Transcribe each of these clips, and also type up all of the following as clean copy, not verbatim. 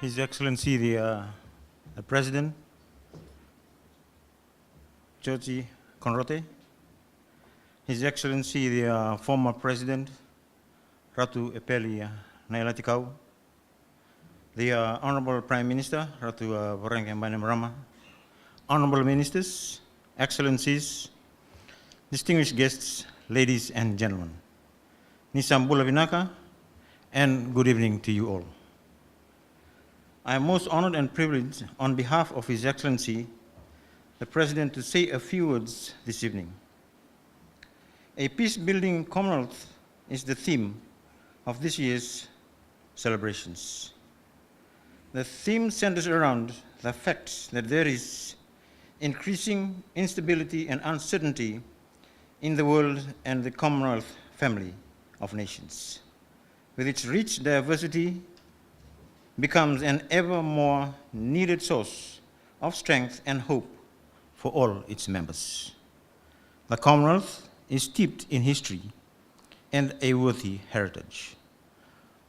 His Excellency the President, Georgie Conrote, His Excellency the former President, Ratu Epeli Nailatikau, the Honorable Prime Minister, Ratu Vorenke Bainimarama, Honorable Ministers, Excellencies, distinguished guests, ladies and gentlemen, Nisam Bulavinaka, and good evening to you all. I am most honored and privileged on behalf of His Excellency, the President, to say a few words this evening. A peace-building Commonwealth is the theme of this year's celebrations. The theme centers around the fact that there is increasing instability and uncertainty in the world and the Commonwealth family of nations, with its rich diversity, becomes an ever more needed source of strength and hope for all its members. The Commonwealth is steeped in history and a worthy heritage.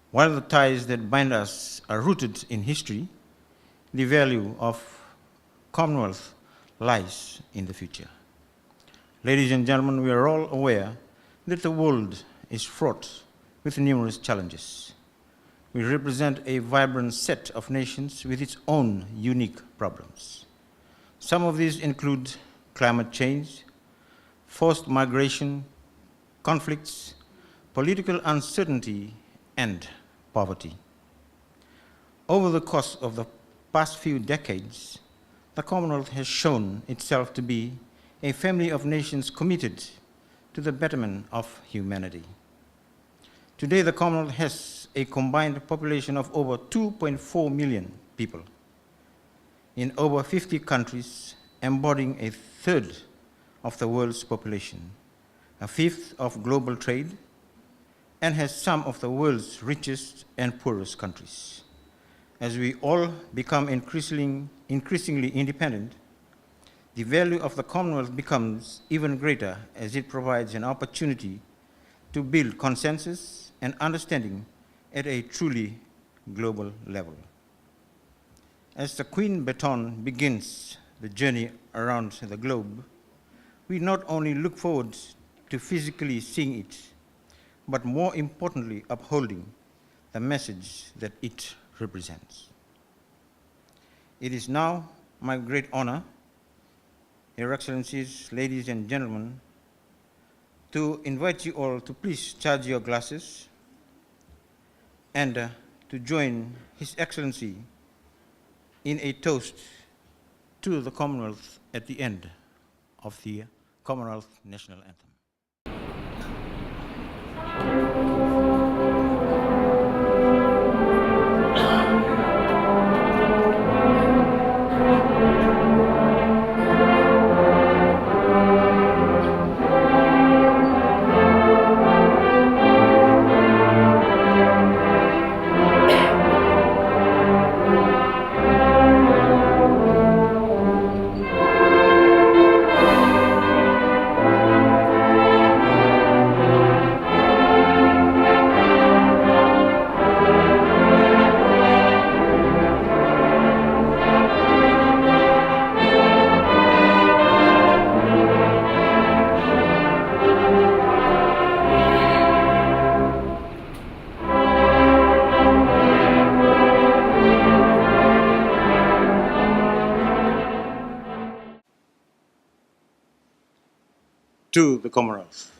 While the ties that bind us are rooted in history, the value of Commonwealth lies in the future. Ladies and gentlemen, we are all aware that the world is fraught with numerous challenges. We represent a vibrant set of nations with its own unique problems. Some of these include climate change, forced migration, conflicts, political uncertainty, and poverty. Over the course of the past few decades, the Commonwealth has shown itself to be a family of nations committed to the betterment of humanity. Today, the Commonwealth has a combined population of over 2.4 million people in over 50 countries, embodying a third of the world's population, a fifth of global trade, and has some of the world's richest and poorest countries. As we all become increasingly independent, the value of the Commonwealth becomes even greater as it provides an opportunity to build consensus and understanding at a truly global level. As the Queen Baton begins the journey around the globe, we not only look forward to physically seeing it, but more importantly, upholding the message that it represents. It is now my great honor, Your Excellencies, ladies and gentlemen, to invite you all to please charge your glasses and to join His Excellency in a toast to the Commonwealth at the end of the Commonwealth National Anthem. To the Commonwealth.